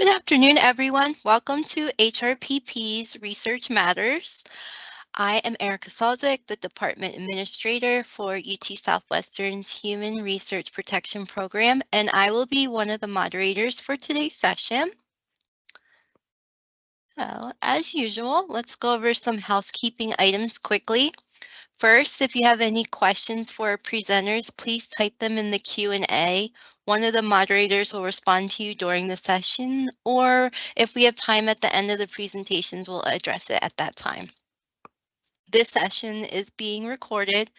Good afternoon, everyone. Welcome to HRPP's Research Matters. I am Erica Salzik, the Department Administrator for UT Southwestern's Human Research Protection Program, and I will be one of the moderators for today's session. So, as usual, let's go over some housekeeping items quickly. First, if you have any questions for our presenters, please type them in the Q&A. One of the moderators will respond to you during the session, or if we have time at the end of the presentations, we'll address it at that time. This session is being recorded,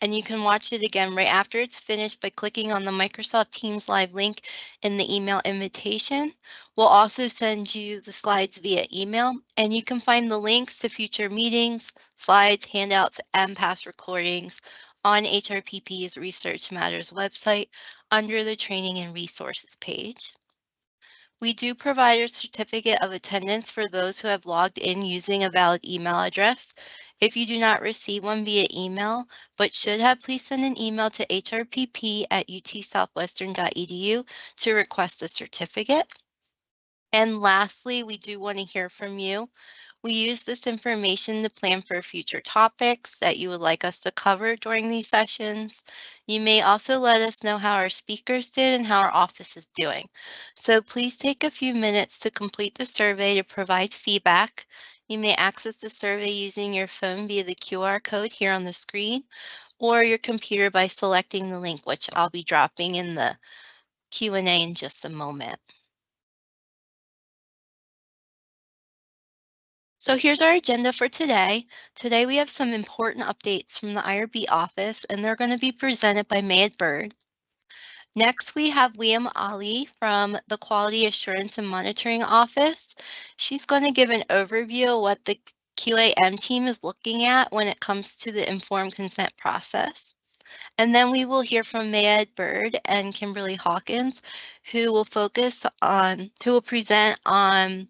and you can watch it again right after it's finished by clicking on the Microsoft Teams Live link in the email invitation. We'll also send you the slides via email, and you can find the links to future meetings, slides, handouts, and past recordings on HRPP's Research Matters website under the Training and Resources page. We do provide a certificate of attendance for those who have logged in using a valid email address. If you do not receive one via email, but should have, please send an email to hrpp@utsouthwestern.edu to request a certificate. And lastly, we do want to hear from you. We use this information to plan for future topics that you would like us to cover during these sessions. You may also let us know how our speakers did and how our office is doing. So please take a few minutes to complete the survey to provide feedback. You may access the survey using your phone via the QR code here on the screen, or your computer by selecting the link, which I'll be dropping in the Q&A in just a moment. So here's our agenda for today. Today we have some important updates from the IRB office, and they're going to be presented by Mayed Bird. Next, we have Liam Ali from the Quality Assurance and Monitoring Office. She's going to give an overview of what the QAM team is looking at when it comes to the informed consent process. And then we will hear from Mayed Bird and Kimberly Hawkins, who will present on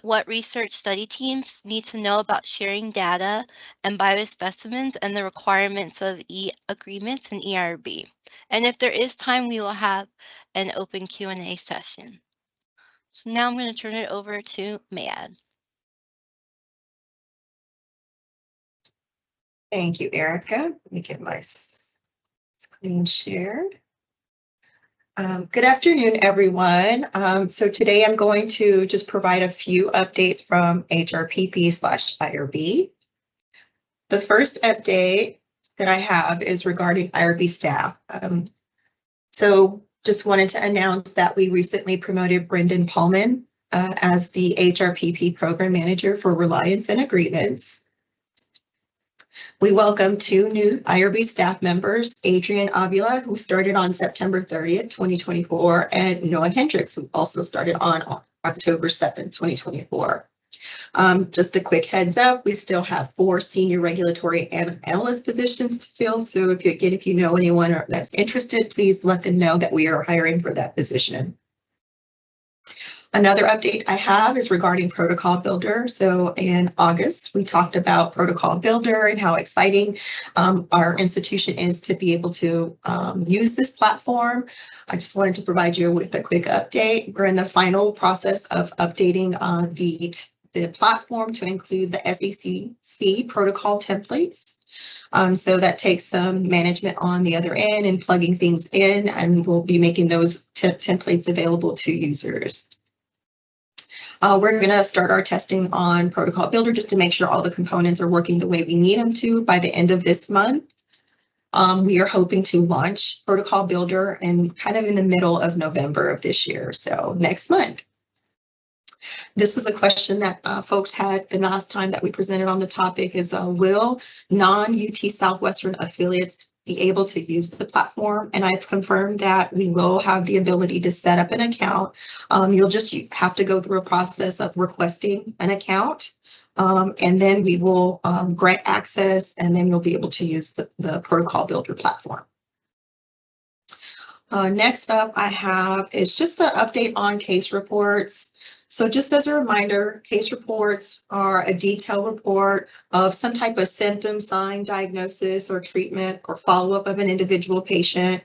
what research study teams need to know about sharing data and biospecimens and the requirements of e-agreements and ERB. And if there is time, we will have an open Q&A session. So now I'm going to turn it over to Mayed. Thank you, Erica. Let me get my screen shared. Good afternoon, everyone. So today I'm going to just provide a few updates from HRPP/IRB. The first update that I have is regarding IRB staff. So just wanted to announce that we recently promoted Brendan Paulman as the HRPP Program Manager for Reliance and Agreements. We welcome two new IRB staff members, Adrian Avila, who started on September 30th, 2024, and Noah Hendricks, who also started on October 7th, 2024. Just a quick heads up, we still have 4 senior regulatory analyst positions to fill. So if you know anyone that's interested, please let them know that we are hiring for that position. Another update I have is regarding Protocol Builder. So in August, we talked about Protocol Builder and how exciting our institution is to be able to use this platform. I just wanted to provide you with a quick update. We're in the final process of updating the platform to include the SEC protocol templates. So that takes some management on the other end and plugging things in, and we'll be making those templates available to users. We're going to start our testing on Protocol Builder just to make sure all the components are working the way we need them to by the end of this month. We are hoping to launch Protocol Builder and kind of in the middle of November of this year, so next month. This was a question that folks had the last time that we presented on the topic is, will non-UT Southwestern affiliates be able to use the platform? And I've confirmed that we will have the ability to set up an account. You'll just have to go through a process of requesting an account, and then we will grant access, and then you'll be able to use the Protocol Builder platform. Next up I have is just an update on case reports. So just as a reminder, case reports are a detailed report of some type of symptom, sign, diagnosis, or treatment or follow-up of an individual patient.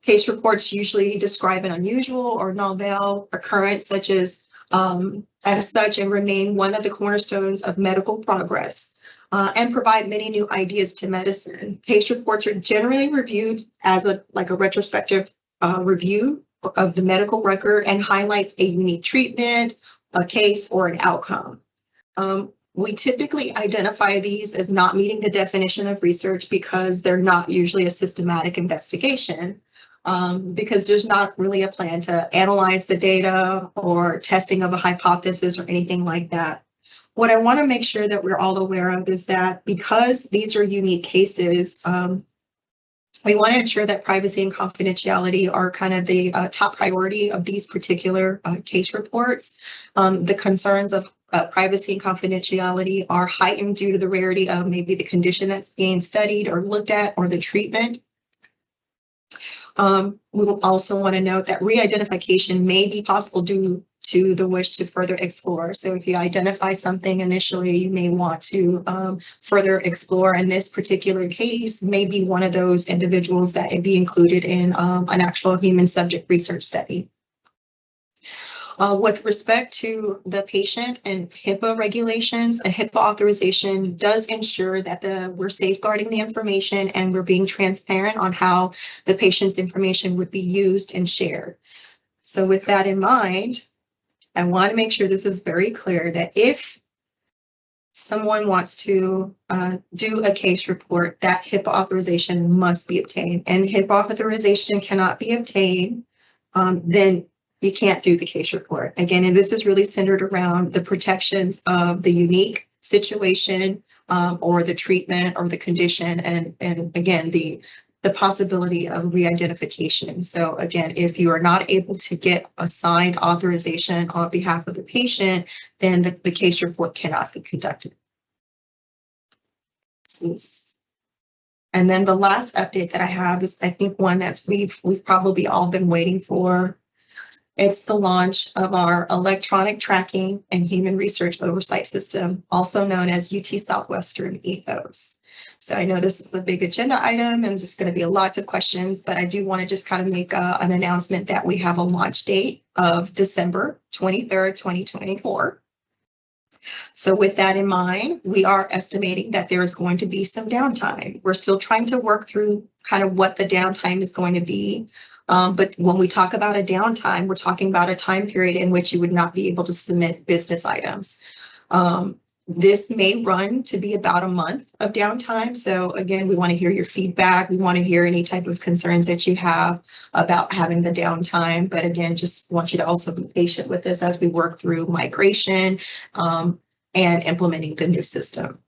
Case reports usually describe an unusual or novel occurrence as such and remain one of the cornerstones of medical progress and provide many new ideas to medicine. Case reports are generally reviewed as a retrospective review of the medical record and highlights a unique treatment, a case, or an outcome. We typically identify these as not meeting the definition of research because they're not usually a systematic investigation, because there's not really a plan to analyze the data or testing of a hypothesis or anything like that. What I want to make sure that we're all aware of is that because these are unique cases, we want to ensure that privacy and confidentiality are kind of the top priority of these particular case reports. The concerns of privacy and confidentiality are heightened due to the rarity of maybe the condition that's being studied or looked at or the treatment. We will also want to note that re-identification may be possible due to the wish to further explore. So if you identify something initially, you may want to further explore. And this particular case may be one of those individuals that would be included in an actual human subject research study. With respect to the patient and HIPAA regulations, a HIPAA authorization does ensure that we're safeguarding the information and we're being transparent on how the patient's information would be used and shared. So with that in mind, I want to make sure this is very clear that if someone wants to do a case report, that HIPAA authorization must be obtained, and HIPAA authorization cannot be obtained, then you can't do the case report. Again, and this is really centered around the protections of the unique situation or the treatment or the condition, and again, the possibility of re-identification. So again, if you are not able to get a signed authorization on behalf of the patient, then the case report cannot be conducted. And then the last update that I have is, I think, one that we've probably all been waiting for. It's the launch of our electronic tracking and human research oversight system, also known as UT Southwestern Ethos. So I know this is a big agenda item and there's going to be lots of questions, but I do want to just kind of make an announcement that we have a launch date of December 23rd, 2024. So with that in mind, we are estimating that there is going to be some downtime. We're still trying to work through kind of what the downtime is going to be. But when we talk about a downtime, we're talking about a time period in which you would not be able to submit business items. This may run to be about a month of downtime. So again, we want to hear your feedback. We want to hear any type of concerns that you have about having the downtime. But again, just want you to also be patient with us as we work through migration and implementing the new system.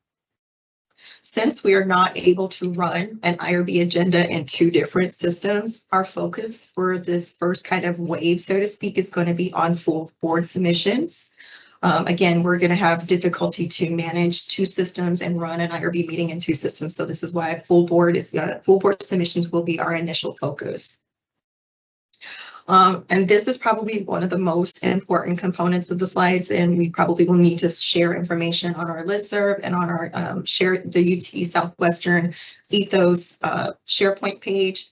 Since we are not able to run an IRB agenda in two different systems, our focus for this first kind of wave, so to speak, is going to be on full board submissions. Again, we're going to have difficulty to manage two systems and run an IRB meeting in two systems. So this is why full board submissions will be our initial focus. And this is probably one of the most important components of the slides, and we probably will need to share information on our listserv and on our share the UT Southwestern Ethos SharePoint page.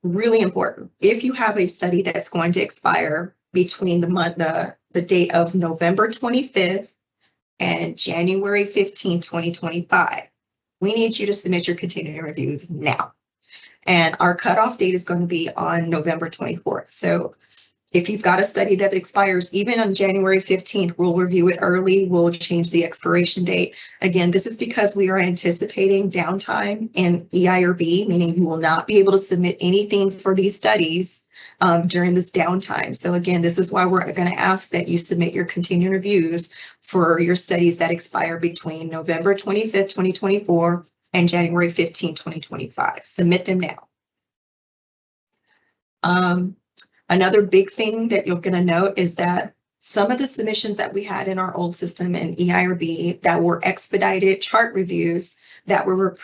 Really important. If you have a study that's going to expire between the date of November 25th and January 15, 2025, we need you to submit your continuing reviews now. And our cutoff date is going to be on November 24th. So if you've got a study that expires even on January 15th, we'll review it early. We'll change the expiration date. Again, this is because we are anticipating downtime in EIRB, meaning you will not be able to submit anything for these studies during this downtime. So again, this is why we're going to ask that you submit your continuing reviews for your studies that expire between November 25th, 2024 and January 15, 2025. Submit them now. Another big thing that you're going to note is that some of the submissions that we had in our old system in EIRB that were expedited chart reviews that were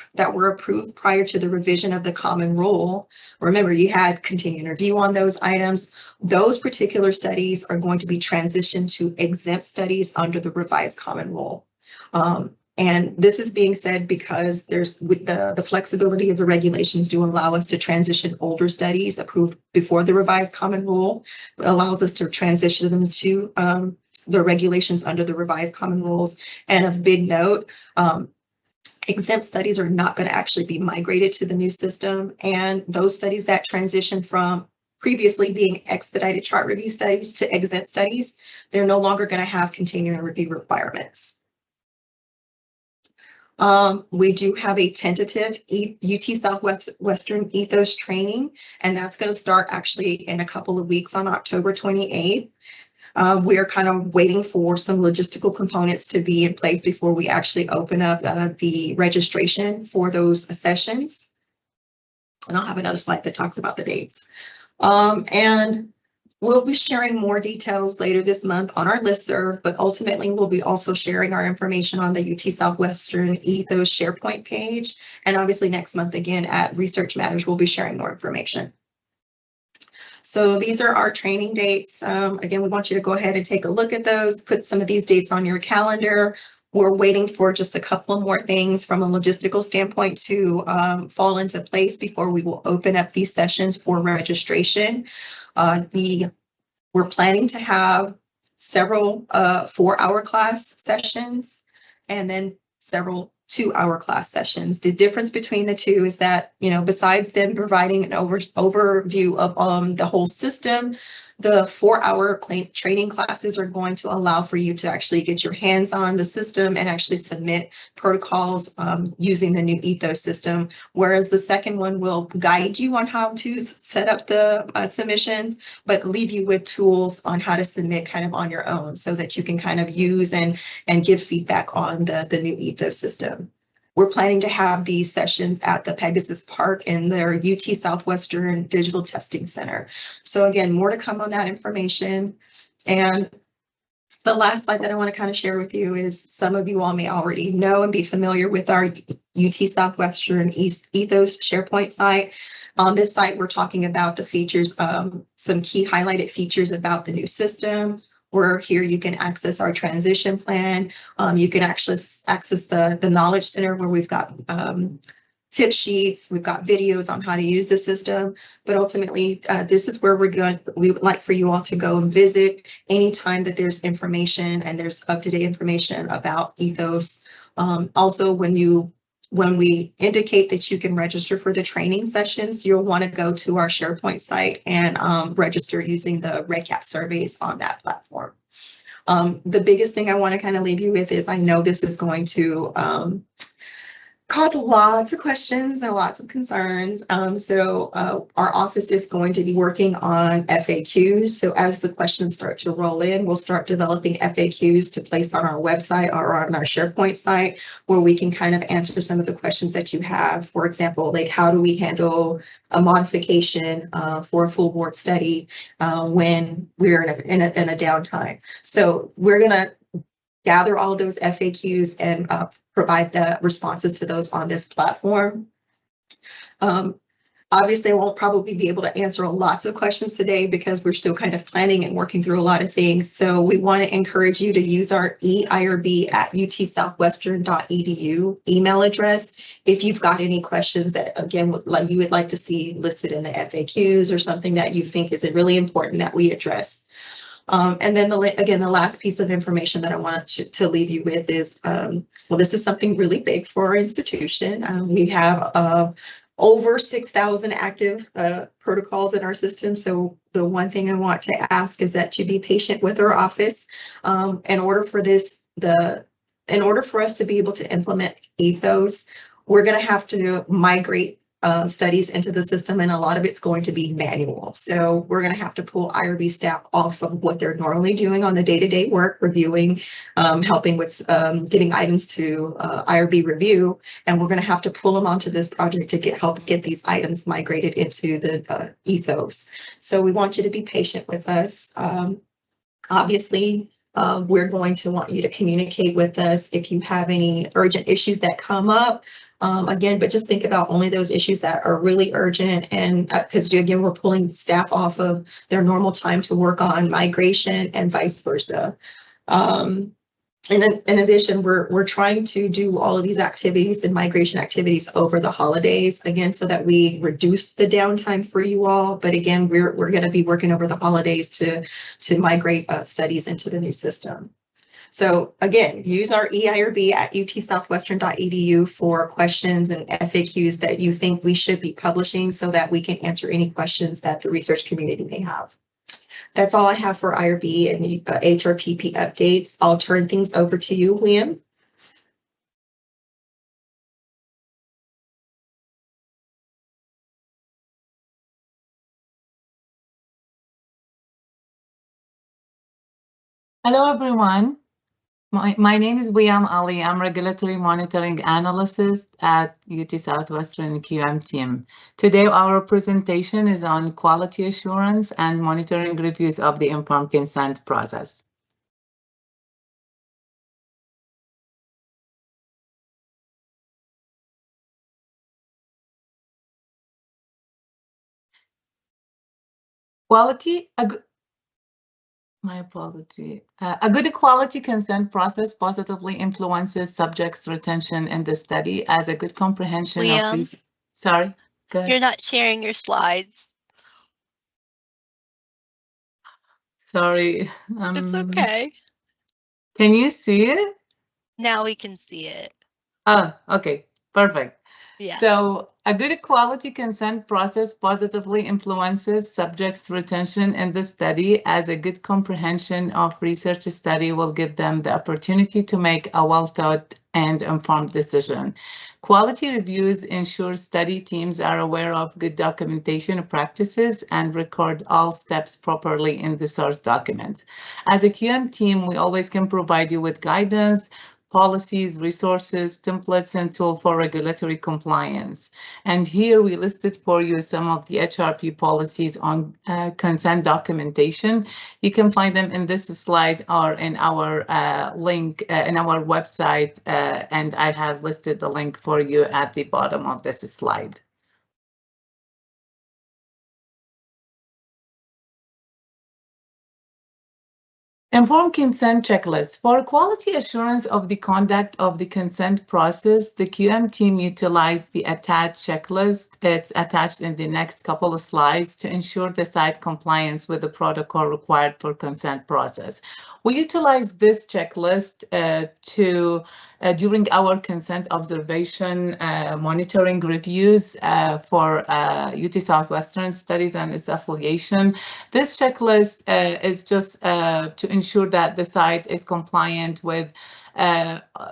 approved prior to the revision of the common rule. Remember, you had continuing review on those items. Those particular studies are going to be transitioned to exempt studies under the revised common rule. And this is being said because there's with the flexibility of the regulations do allow us to transition older studies approved before the revised common rule. It allows us to transition them to the regulations under the revised common rules. And of big note, exempt studies are not going to actually be migrated to the new system. And those studies that transition from previously being expedited chart review studies to exempt studies, they're no longer going to have continuing review requirements. We do have a tentative UT Southwestern Ethos training, and that's going to start actually in a couple of weeks on October 28th. We are kind of waiting for some logistical components to be in place before we actually open up the registration for those sessions. And I'll have another slide that talks about the dates. And we'll be sharing more details later this month on our listserv, but ultimately we'll be also sharing our information on the UT Southwestern Ethos SharePoint page. And obviously next month again at Research Matters, we'll be sharing more information. So these are our training dates. Again, we want you to go ahead and take a look at those, put some of these dates on your calendar. We're waiting for just a couple more things from a logistical standpoint to fall into place before we will open up these sessions for registration. We're planning to have several 4-hour class sessions and then several 2-hour class sessions. The difference between the two is that, you know, besides them providing an overview of the whole system, the 4-hour training classes are going to allow for you to actually get your hands on the system and actually submit protocols using the new Ethos system. Whereas the second one will guide you on how to set up the submissions, but leave you with tools on how to submit kind of on your own so that you can kind of use and give feedback on the new Ethos system. We're planning to have these sessions at the Pegasus Park in their UT Southwestern Digital Testing Center. So again, more to come on that information. And the last slide that I want to kind of share with you is some of you all may already know and be familiar with our UT Southwestern Ethos SharePoint site. On this site, we're talking about the features, some key highlighted features about the new system. Where here you can access our transition plan. You can actually access the Knowledge Center where we've got tip sheets, we've got videos on how to use the system. But ultimately, this is where we would like for you all to go and visit anytime that there's information and there's up-to-date information about Ethos. Also, when we indicate that you can register for the training sessions, you'll want to go to our SharePoint site and register using the REDCap surveys on that platform. The biggest thing I want to kind of leave you with is I know this is going to cause lots of questions and lots of concerns. So our office is going to be working on FAQs. So as the questions start to roll in, we'll start developing FAQs to place on our website or on our SharePoint site where we can kind of answer some of the questions that you have. For example, like how do we handle a modification for a full board study when we're in a downtime? So we're going to gather all of those FAQs and provide the responses to those on this platform. Obviously, I won't probably be able to answer lots of questions today because we're still kind of planning and working through a lot of things. So we want to encourage you to use our eirb@utsouthwestern.edu email address if you've got any questions that, again, you would like to see listed in the FAQs or something that you think is really important that we address. And then the last piece of information that I want to leave you with is, well, this is something really big for our institution. We have over 6,000 active protocols in our system. So the one thing I want to ask is that you be patient with our office. In order for us to be able to implement Ethos, we're going to have to migrate studies into the system, and a lot of it's going to be manual. So we're going to have to pull IRB staff off of what they're normally doing on the day-to-day work, reviewing, helping with getting items to IRB review, and we're going to have to pull them onto this project to help get these items migrated into the Ethos. So we want you to be patient with us. Obviously, we're going to want you to communicate with us if you have any urgent issues that come up. Again, but just think about only those issues that are really urgent, and because again, we're pulling staff off of their normal time to work on migration and vice versa. in addition, we're trying to do all of these activities and migration activities over the holidays, again, so that we reduce the downtime for you all. But again, we're going to be working over the holidays to migrate studies into the new system. So again, use our eIRB at utsouthwestern.edu for questions and FAQs that you think we should be publishing so that we can answer any questions that the research community may have. That's all I have for IRB and HRPP updates. I'll turn things over to you, Liam. Hello, everyone. My name is Wiam Ali. I'm Regulatory Monitoring Analyst at UT Southwestern QM team. Today, our presentation is on quality assurance and monitoring reviews of the informed consent process. My apology. A good quality consent process positively influences subjects' retention in the study as a good comprehension of... Sorry, go ahead. You're not sharing your slides. Sorry. It's okay. Can you see it? Now we can see it. Oh, okay, perfect. Yeah. So a good quality consent process positively influences subjects' retention in the study as a good comprehension of research study will give them the opportunity to make a well-thought and informed decision. Quality reviews ensure study teams are aware of good documentation practices and record all steps properly in the source documents. As a QM team, we always can provide you with guidance, policies, resources, templates, and tools for regulatory compliance. And here we listed for you some of the HRP policies on consent documentation. You can find them in this slide or in our link in our website, and I have listed the link for you at the bottom of this slide. Informed consent checklist. For quality assurance of the conduct of the consent process, the QM team utilized the attached checklist. It's attached in the next couple of slides to ensure the site compliance with the protocol required for consent process. We utilized this checklist during our consent observation monitoring reviews for UT Southwestern studies and its affiliation. This checklist is just to ensure that the site is compliant with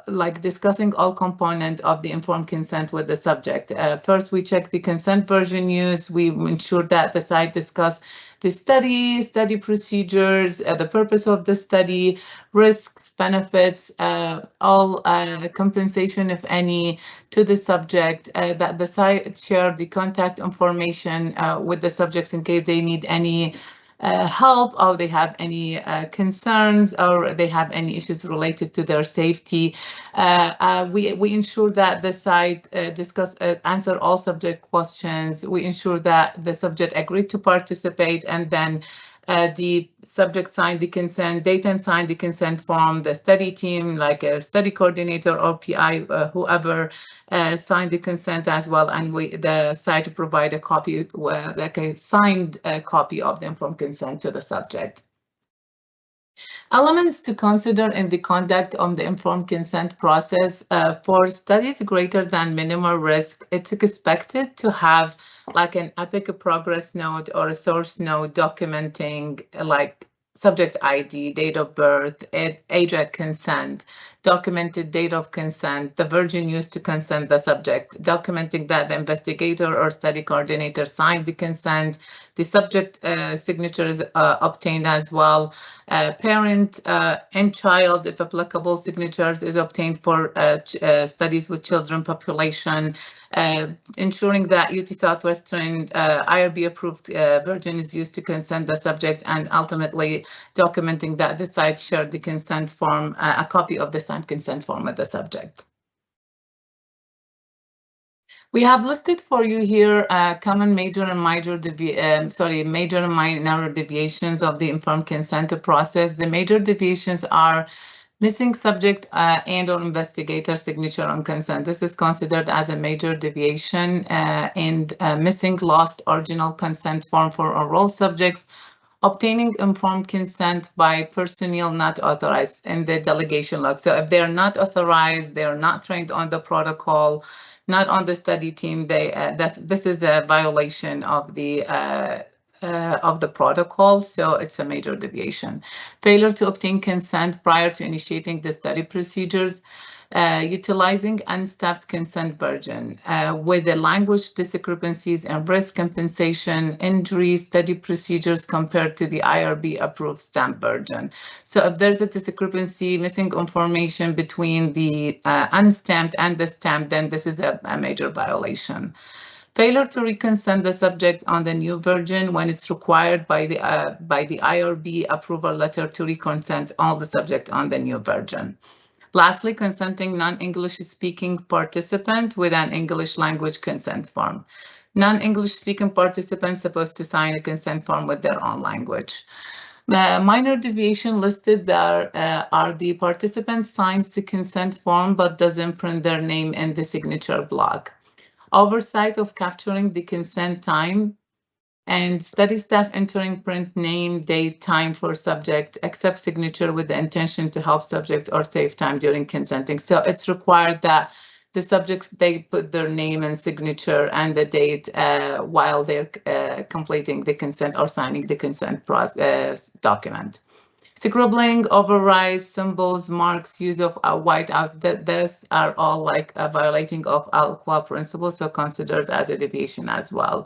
like discussing all components of the informed consent with the subject. First, we check the consent version used. We ensure that the site discuss the study procedures, the purpose of the study, risks, benefits, all compensation, if any, to the subject, that the site share the contact information with the subjects in case they need any help or they have any concerns or they have any issues related to their safety. We ensure that the site answer all subject questions. We ensure that the subject agreed to participate, and then the subject signed the consent, data and signed the consent form, the study team, like a study coordinator or PI, whoever signed the consent as well, and the site provide a copy, like a signed copy of the informed consent to the subject. Elements to consider in the conduct of the informed consent process. For studies greater than minimal risk, it's expected to have like an EPIC progress note or a source note documenting like subject ID, date of birth, age at consent, documented date of consent, the version used to consent the subject, documenting that the investigator or study coordinator signed the consent, the subject signature is obtained as well, parent and child, if applicable, signatures is obtained for studies with children population, ensuring that UT Southwestern IRB approved version is used to consent the subject, and ultimately documenting that the site shared the consent form, a copy of the signed consent form with the subject. We have listed for you here common major and minor deviations of the informed consent process. The major deviations are Missing subject and or investigator signature on consent. This is considered as a major deviation, and missing lost original consent form for enrolled subjects. Obtaining informed consent by personnel not authorized in the delegation log. So if they're not authorized, they're not trained on the protocol, not on the study team, this is a violation of the protocol, so it's a major deviation. Failure to obtain consent prior to initiating the study procedures. Utilizing unstamped consent version with the language discrepancies and risk compensation, injury study procedures compared to the IRB approved stamp version. So if there's a discrepancy, missing information between the unstamped and the stamped, then this is a major violation. Failure to reconsent the subject on the new version when it's required by the IRB approval letter to reconsent all the subject on the new version. Lastly, consenting non-English speaking participant with an English language consent form. Non-English speaking participants supposed to sign a consent form with their own language. The minor deviation listed there are the participant signs the consent form but doesn't print their name in the signature block. Oversight of capturing the consent time, and study staff entering print name, date, time for subject, accept signature with the intention to help subject or save time during consenting. So it's required that the subjects, they put their name and signature and the date while they're completing the consent or signing the consent document. Scribbling, overwrites, symbols, marks, use of whiteout, these are all like violating of ALQA principles, so considered as a deviation as well.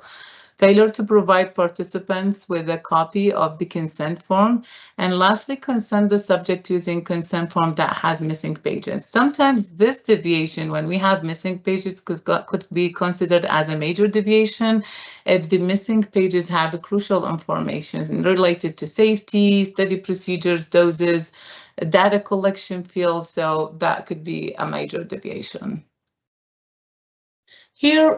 Failure to provide participants with a copy of the consent form. And lastly, consent the subject using consent form that has missing pages. Sometimes this deviation, when we have missing pages, could be considered as a major deviation if the missing pages have crucial information related to safety, study procedures, doses, data collection fields, so that could be a major deviation. Here,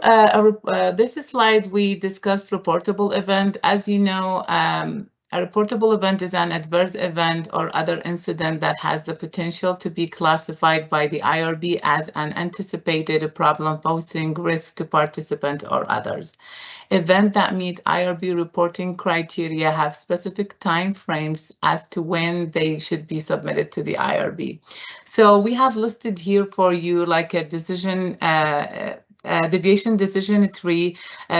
this slide, we discussed reportable event. As you know, a reportable event is an adverse event or other incident that has the potential to be classified by the IRB as an anticipated problem posing risk to participants or others. Events that meet IRB reporting criteria have specific time frames as to when they should be submitted to the IRB. So we have listed here for you like a decision deviation decision tree,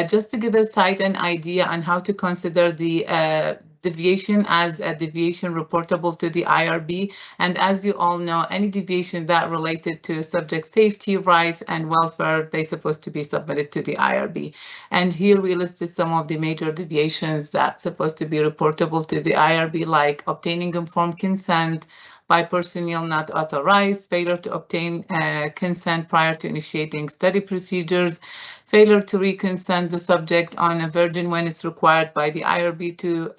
just to give a site an idea on how to consider the deviation as a deviation reportable to the IRB. And as you all know, any deviation that related to subject safety, rights, and welfare, they're supposed to be submitted to the IRB. And here we listed some of the major deviations that's supposed to be reportable to the IRB, like obtaining informed consent by personnel not authorized, failure to obtain consent prior to initiating study procedures, failure to reconsent the subject on a version when it's required by the IRB to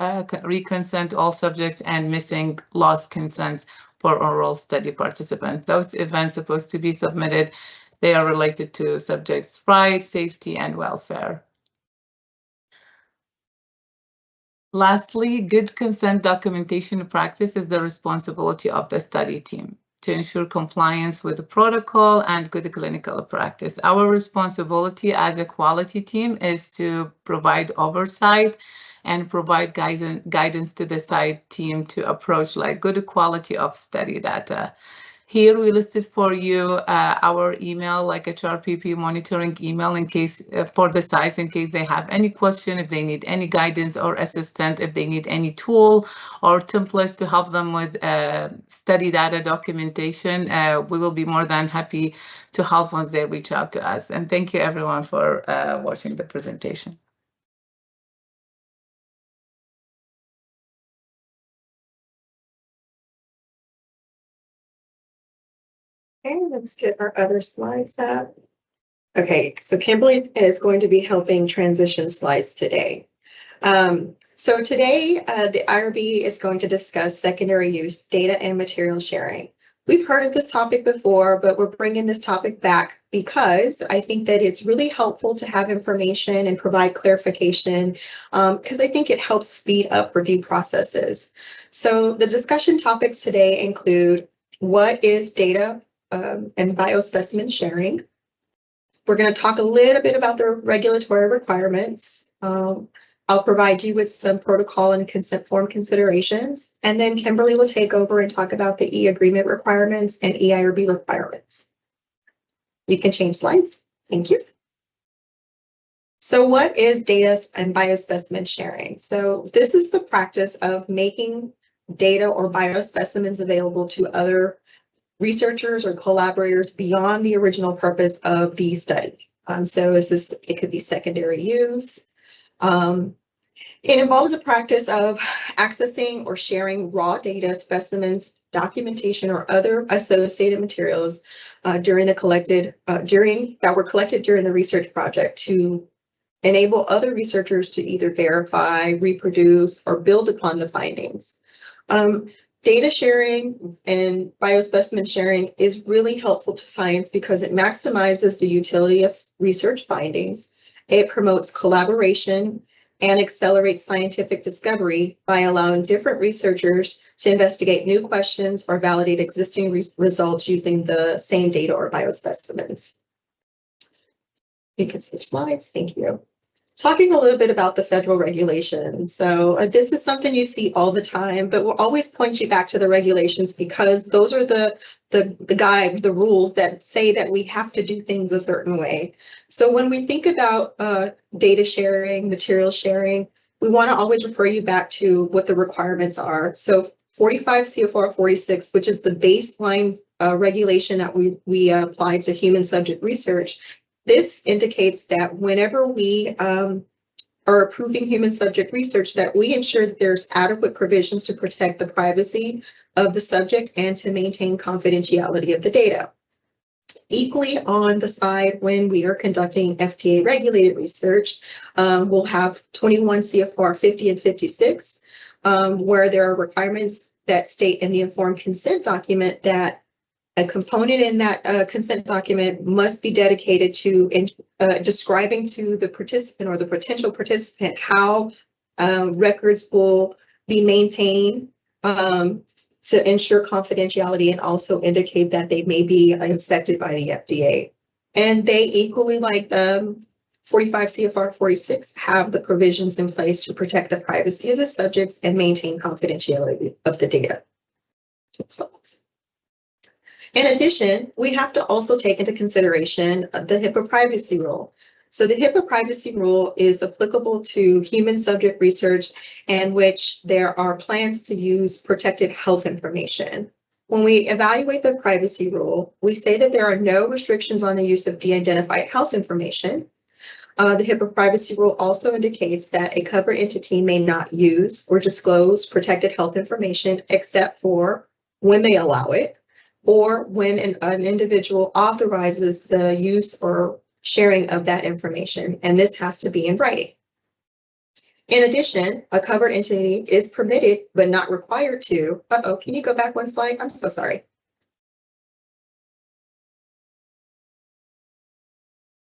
reconsent all subjects, and missing lost consents for oral study participants. Those events supposed to be submitted, they are related to subjects' rights, safety, and welfare. Lastly, good consent documentation practice is the responsibility of the study team to ensure compliance with the protocol and good clinical practice. Our responsibility as a quality team is to provide oversight and provide guidance to the site team to approach like good quality of study data. Here we listed for you our email, like HRPP monitoring email, in case for the sites, in case they have any question, if they need any guidance or assistance, if they need any tool or templates to help them with study data documentation. We will be more than happy to help once they reach out to us. And thank you everyone for watching the presentation. Okay, let's get our other slides up. Okay, so Kimberly is going to be helping transition slides today. So today, the IRB is going to discuss secondary use data and material sharing. We've heard of this topic before, but we're bringing this topic back because I think that it's really helpful to have information and provide clarification, because I think it helps speed up review processes. So the discussion topics today include what is data and biospecimen sharing. We're going to talk a little bit about the regulatory requirements. I'll provide you with some protocol and consent form considerations, and then Kimberly will take over and talk about the e-agreement requirements and EIRB requirements. You can change slides. Thank you. So what is data and biospecimen sharing? So this is the practice of making data or biospecimens available to other researchers or collaborators beyond the original purpose of the study. So it could be secondary use. It involves a practice of accessing or sharing raw data, specimens, documentation, or other associated materials that were collected during the research project to enable other researchers to either verify, reproduce, or build upon the findings. Data sharing and biospecimen sharing is really helpful to science because it maximizes the utility of research findings. It promotes collaboration and accelerates scientific discovery by allowing different researchers to investigate new questions or validate existing results using the same data or biospecimens. You can switch slides. Thank you. Talking a little bit about the federal regulations. So this is something you see all the time, but we'll always point you back to the regulations because those are the rules that say that we have to do things a certain way. So when we think about data sharing, material sharing, we want to always refer you back to what the requirements are. So 45 CFR 46, which is the baseline regulation that we apply to human subject research. This indicates that whenever we are approving human subject research, that we ensure that there's adequate provisions to protect the privacy of the subject and to maintain confidentiality of the data. Equally on the side, when we are conducting FDA regulated research, we'll have 21 CFR 50 and 56, where there are requirements that state in the informed consent document that a component in that consent document must be dedicated to describing to the participant or the potential participant how records will be maintained to ensure confidentiality and also indicate that they may be inspected by the FDA. And they equally, like the 45 CFR 46, have the provisions in place to protect the privacy of the subjects and maintain confidentiality of the data. In addition, we have to also take into consideration the HIPAA privacy rule. So the HIPAA privacy rule is applicable to human subject research in which there are plans to use protected health information. When we evaluate the privacy rule, we say that there are no restrictions on the use of de-identified health information. The HIPAA privacy rule also indicates that a covered entity may not use or disclose protected health information except for when they allow it, or when an individual authorizes the use or sharing of that information, and this has to be in writing. In addition, a covered entity is permitted but not required to, can you go back one slide? I'm so sorry.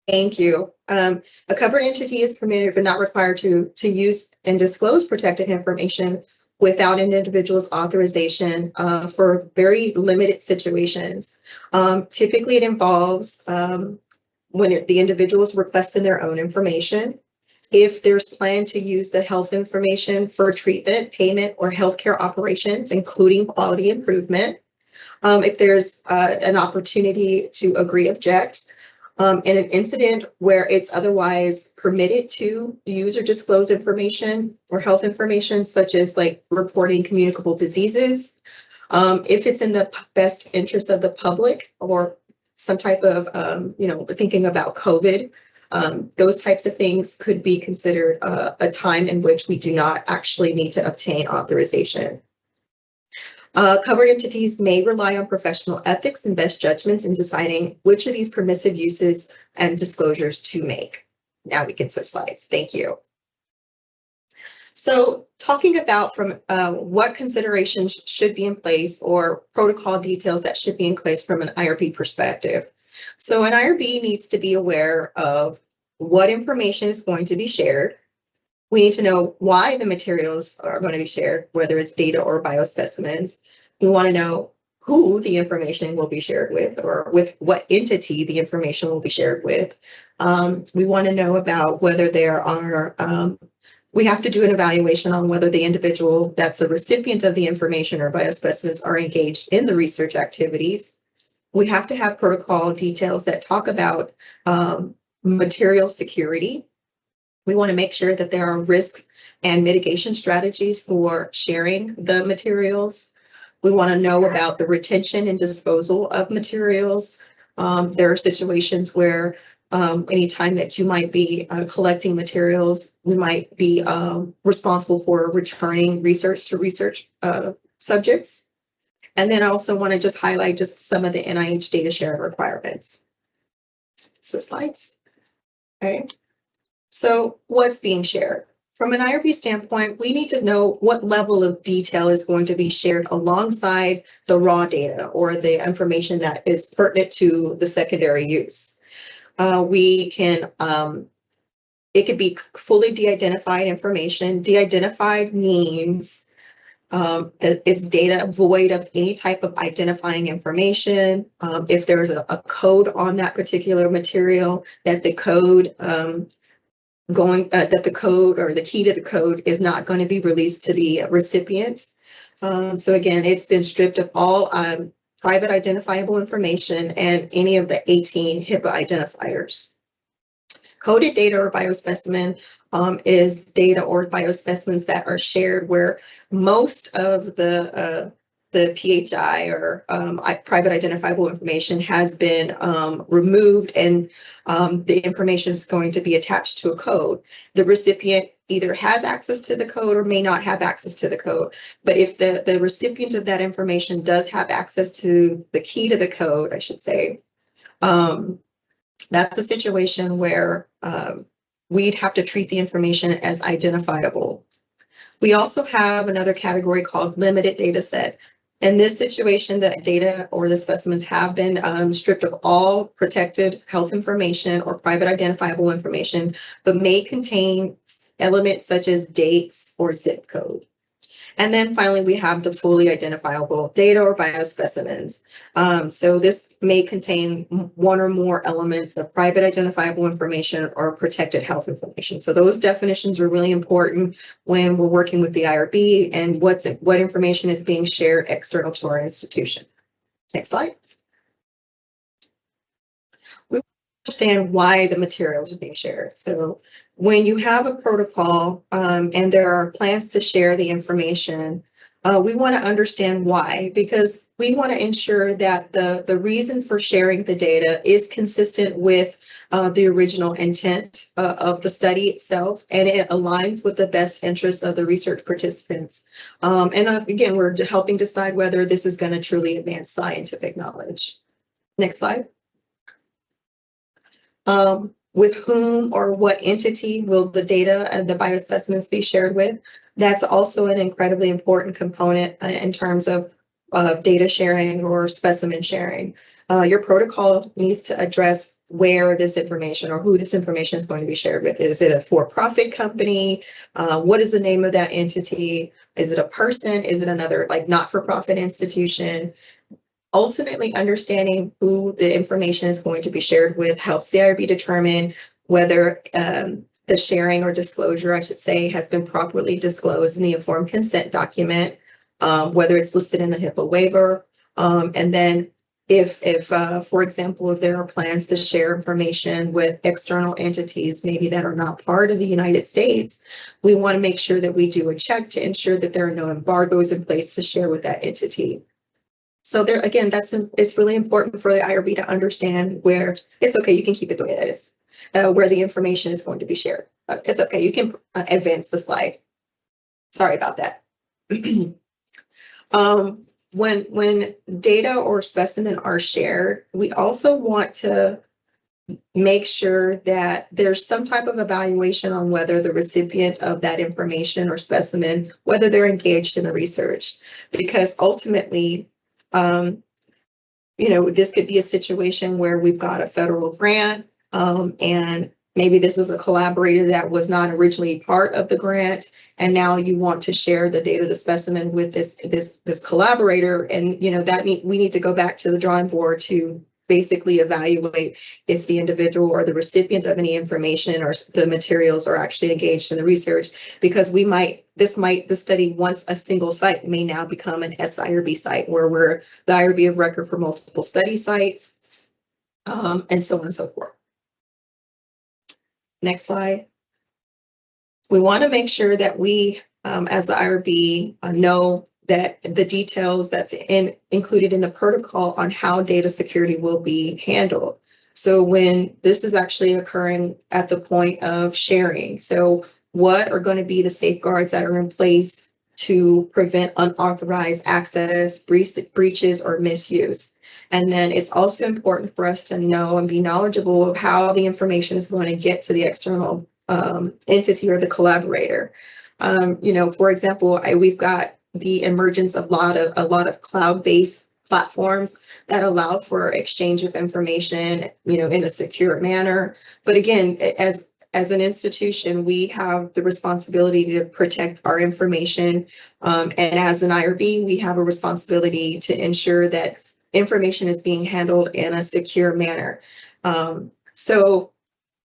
Thank you. A covered entity is permitted but not required to use and disclose protected information without an individual's authorization for very limited situations. Typically, it involves when the individual is requesting their own information, if there's plan to use the health information for treatment, payment, or healthcare operations, including quality improvement, if there's an opportunity to agree object, in an incident where it's otherwise permitted to use or disclose information or health information, such as like reporting communicable diseases, if it's in the best interest of the public or some type of, thinking about COVID, those types of things could be considered a time in which we do not actually need to obtain authorization. Covered entities may rely on professional ethics and best judgments in deciding which of these permissive uses and disclosures to make. Now we can switch slides. Thank you. So talking about from what considerations should be in place or protocol details that should be in place from an IRB perspective. So an IRB needs to be aware of what information is going to be shared. We need to know why the materials are going to be shared, whether it's data or biospecimens. We want to know who the information will be shared with, or with what entity the information will be shared with. We want to know about whether there are, we have to do an evaluation on whether the individual that's the recipient of the information or biospecimens are engaged in the research activities. We have to have protocol details that talk about material security. We want to make sure that there are risk and mitigation strategies for sharing the materials. We want to know about the retention and disposal of materials. There are situations where anytime that you might be collecting materials, we might be responsible for returning research to research subjects. And then I also want to just highlight just some of the NIH data sharing requirements. So slides. Okay. So what's being shared? From an IRB standpoint, we need to know what level of detail is going to be shared alongside the raw data or the information that is pertinent to the secondary use. We can, it could be fully de-identified information. De-identified means it's data void of any type of identifying information. If there's a code on that particular material, that the code that the code or the key to the code is not going to be released to the recipient. So again, it's been stripped of all private identifiable information and any of the 18 HIPAA identifiers. Coded data or biospecimen is data or biospecimens that are shared where most of the PHI or private identifiable information has been removed, and the information is going to be attached to a code. The recipient either has access to the code or may not have access to the code. But if the recipient of that information does have access to the key to the code, I should say, that's a situation where we'd have to treat the information as identifiable. We also have another category called limited data set. In this situation, the data or the specimens have been stripped of all protected health information or private identifiable information, but may contain elements such as dates or zip code. And then finally, we have the fully identifiable data or biospecimens. So this may contain one or more elements of private identifiable information or protected health information. So those definitions are really important when we're working with the IRB and what information is being shared external to our institution. Next slide. We understand why the materials are being shared. So when you have a protocol and there are plans to share the information, we want to understand why, because we want to ensure that the reason for sharing the data is consistent with the original intent of the study itself, and it aligns with the best interests of the research participants. And again, we're helping decide whether this is going to truly advance scientific knowledge. Next slide. With whom or what entity will the data and the biospecimens be shared with? That's also an incredibly important component in terms of data sharing or specimen sharing. Your protocol needs to address where this information or who this information is going to be shared with. Is it a for-profit company? What is the name of that entity? Is it a person? Is it another like not-for-profit institution? Ultimately, understanding who the information is going to be shared with helps the IRB determine whether the sharing or disclosure, I should say, has been properly disclosed in the informed consent document, whether it's listed in the HIPAA waiver. And then if for example, if there are plans to share information with external entities, maybe that are not part of the United States, we want to make sure that we do a check to ensure that there are no embargoes in place to share with that entity. So there, again, it's really important for the IRB to understand where it's okay, you can keep it the way that is, where the information is going to be shared. It's okay, you can advance the slide. Sorry about that. When data or specimen are shared, we also want to make sure that there's some type of evaluation on whether the recipient of that information or specimen, whether they're engaged in the research, because ultimately, you know, this could be a situation where we've got a federal grant and maybe this is a collaborator that was not originally part of the grant, and now you want to share the data of the specimen with this collaborator, and we need to go back to the drawing board to basically evaluate if the individual or the recipient of any information or the materials are actually engaged in the research, because the study, once a single site, may now become an SIRB site, where we're the IRB of record for multiple study sites, and so on and so forth. Next slide. We want to make sure that we, as the IRB, know that the details that's included in the protocol on how data security will be handled. So when this is actually occurring at the point of sharing, so what are going to be the safeguards that are in place to prevent unauthorized access, breaches, or misuse? And then it's also important for us to know and be knowledgeable of how the information is going to get to the external entity or the collaborator. For example, we've got the emergence of a lot of cloud-based platforms that allow for exchange of information, in a secure manner. But again, as an institution, we have the responsibility to protect our information. And as an IRB, we have a responsibility to ensure that information is being handled in a secure manner. So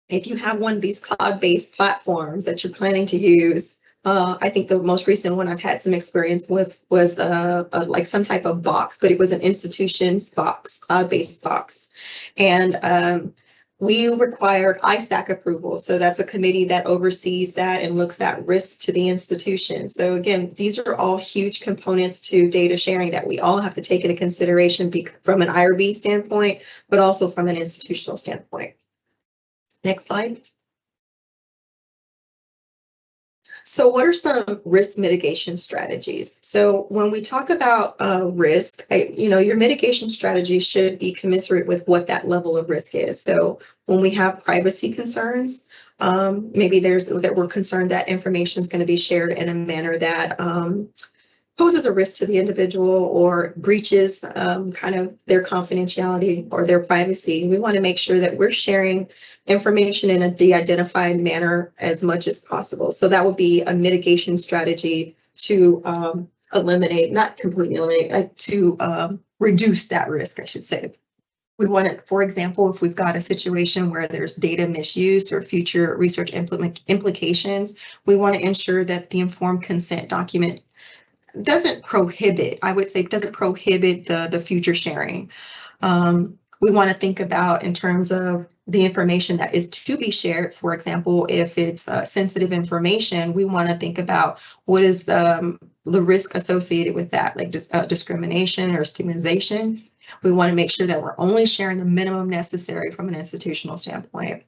if you have one of these cloud-based platforms that you're planning to use, I think the most recent one I've had some experience with was like some type of box, but it was an institution's box, cloud-based box. And we required ISAC approval. So that's a committee that oversees that and looks at risk to the institution. So again, these are all huge components to data sharing that we all have to take into consideration from an IRB standpoint, but also from an institutional standpoint. Next slide. So what are some risk mitigation strategies? So when we talk about risk, your mitigation strategy should be commensurate with what that level of risk is. So when we have privacy concerns, maybe that we're concerned that information is going to be shared in a manner that poses a risk to the individual or breaches kind of their confidentiality or their privacy. We want to make sure that we're sharing information in a de-identified manner as much as possible. So that would be a mitigation strategy to eliminate, not completely eliminate, to reduce that risk, I should say. We want to, for example, if we've got a situation where there's data misuse or future research implications, we want to ensure that the informed consent document doesn't prohibit the future sharing. We want to think about in terms of the information that is to be shared. For example, if it's sensitive information, we want to think about what is the risk associated with that, like discrimination or stigmatization. We want to make sure that we're only sharing the minimum necessary from an institutional standpoint.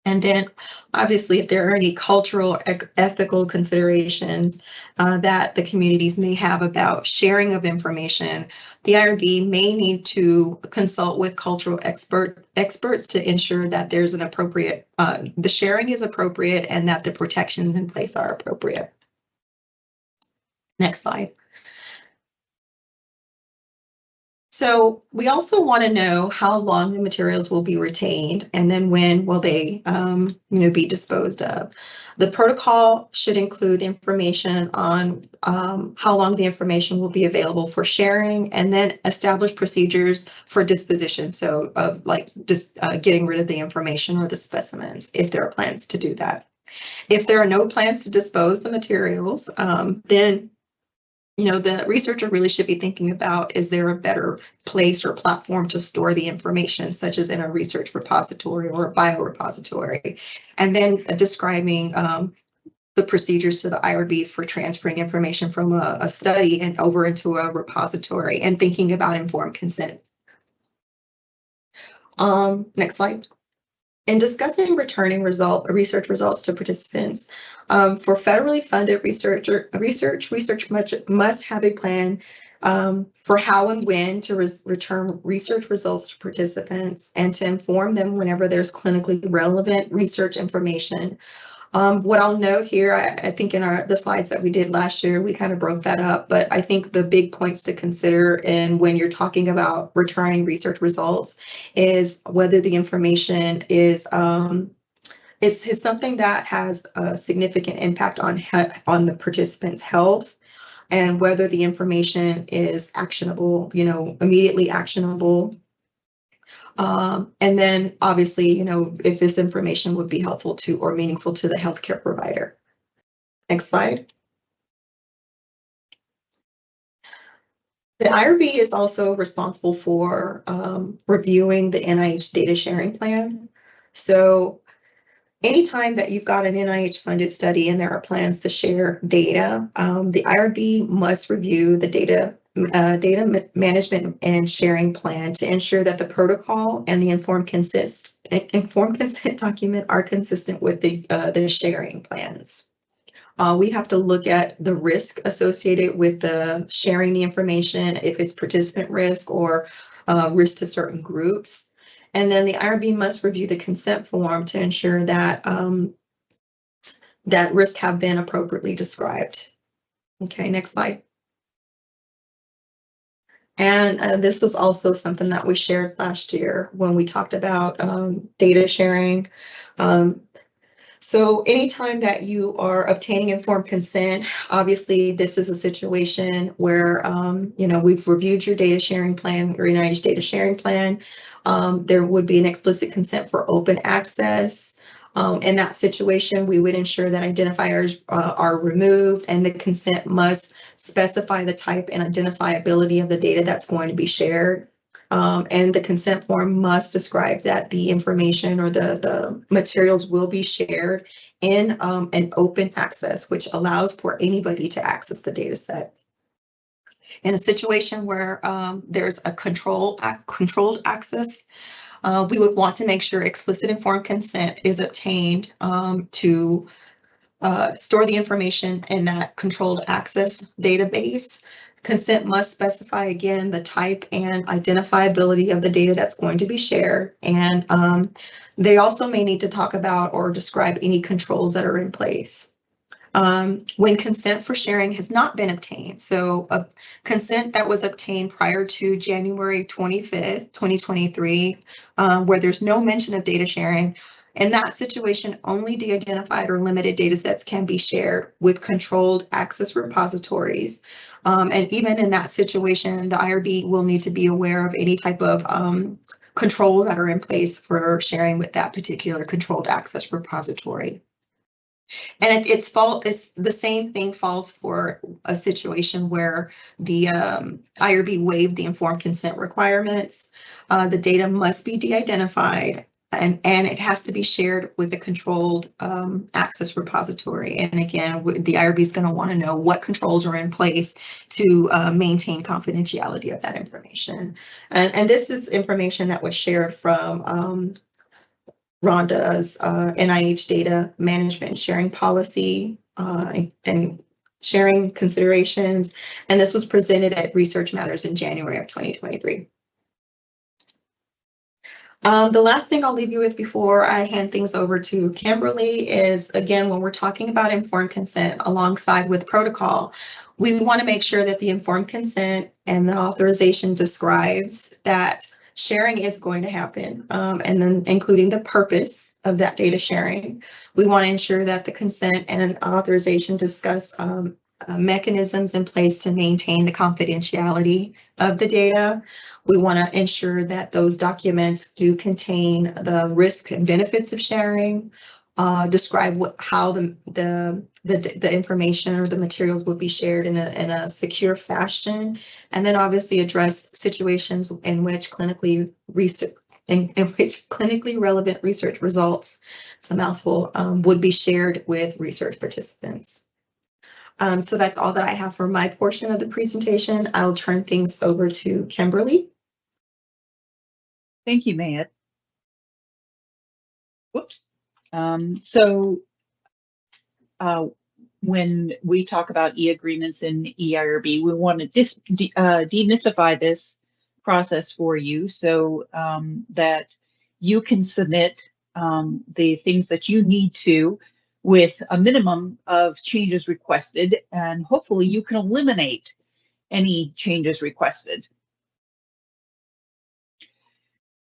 And then, obviously, if there are any cultural, ethical considerations that the communities may have about sharing of information, the IRB may need to consult with cultural experts to ensure that there's an appropriate, the sharing is appropriate and that the protections in place are appropriate. Next slide. So we also want to know how long the materials will be retained and then when will they be disposed of. The protocol should include information on how long the information will be available for sharing and then establish procedures for disposition. So of just getting rid of the information or the specimens if there are plans to do that. If there are no plans to dispose the materials, then the researcher really should be thinking about, is there a better place or platform to store the information, such as in a research repository or a biorepository, and then describing the procedures to the IRB for transferring information from a study and over into a repository and thinking about informed consent. Next slide. In discussing returning research results to participants, for federally funded research must have a plan for how and when to return research results to participants and to inform them whenever there's clinically relevant research information. What I'll note here, I think in the slides that we did last year, we kind of broke that up, but I think the big points to consider and when you're talking about returning research results is whether the information is is something that has a significant impact on the participant's health and whether the information is actionable, immediately actionable. And then obviously, if this information would be helpful to or meaningful to the healthcare provider. Next slide. The IRB is also responsible for reviewing the NIH data sharing plan. So anytime that you've got an NIH funded study and there are plans to share data, the IRB must review the data management and sharing plan to ensure that the protocol and the informed consent document are consistent with the sharing plans. We have to look at the risk associated with the sharing the information, if it's participant risk or risk to certain groups. And then the IRB must review the consent form to ensure that that risk have been appropriately described. Okay, next slide. And this was also something that we shared last year when we talked about data sharing. So anytime that you are obtaining informed consent, obviously this is a situation where, we've reviewed your data sharing plan, your NIH data sharing plan. There would be an explicit consent for open access. In that situation, we would ensure that identifiers are removed and the consent must specify the type and identifiability of the data that's going to be shared. And the consent form must describe that the information or the materials will be shared in an open access, which allows for anybody to access the data set. In a situation where there's a controlled access, we would want to make sure explicit informed consent is obtained to store the information in that controlled access database. Consent must specify, again, the type and identifiability of the data that's going to be shared. And they also may need to talk about or describe any controls that are in place. When consent for sharing has not been obtained, so a consent that was obtained prior to January 25th, 2023, where there's no mention of data sharing, in that situation, only de-identified or limited data sets can be shared with controlled access repositories. And even in that situation, the IRB will need to be aware of any type of controls that are in place for sharing with that particular controlled access repository. And it's the same thing falls for a situation where the IRB waived the informed consent requirements. The data must be de-identified and it has to be shared with a controlled access repository. And again, the IRB is going to want to know what controls are in place to maintain confidentiality of that information. And this is information that was shared from Rhonda's NIH data management and sharing policy and sharing considerations. And this was presented at Research Matters in January of 2023. The last thing I'll leave you with before I hand things over to Kimberly is, again, when we're talking about informed consent alongside with protocol, we want to make sure that the informed consent and the authorization describes that sharing is going to happen, and then including the purpose of that data sharing. We want to ensure that the consent and authorization discuss mechanisms in place to maintain the confidentiality of the data. We want to ensure that those documents do contain the risks and benefits of sharing, describe how the information or the materials would be shared in a secure fashion, and then obviously address situations in which clinically relevant research results, it's a mouthful, would be shared with research participants. So that's all that I have for my portion of the presentation. I'll turn things over to Kimberly. Thank you, Mayette. Whoops. When we talk about e-agreements and EIRB, we want to demystify this process for you so that you can submit the things that you need to with a minimum of changes requested, and hopefully you can eliminate any changes requested.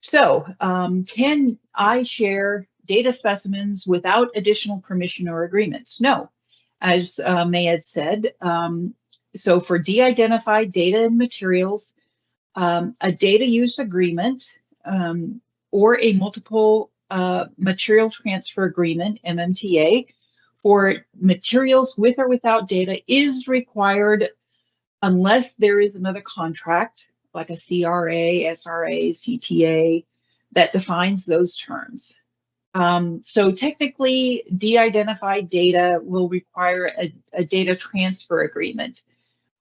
So can I share data specimens without additional permission or agreements? No. As May had said, so for de-identified data and materials, a data use agreement or a multiple material transfer agreement, MMTA, for materials with or without data is required unless there is another contract, like a CRA, SRA, CTA, that defines those terms. So technically, de-identified data will require a data transfer agreement,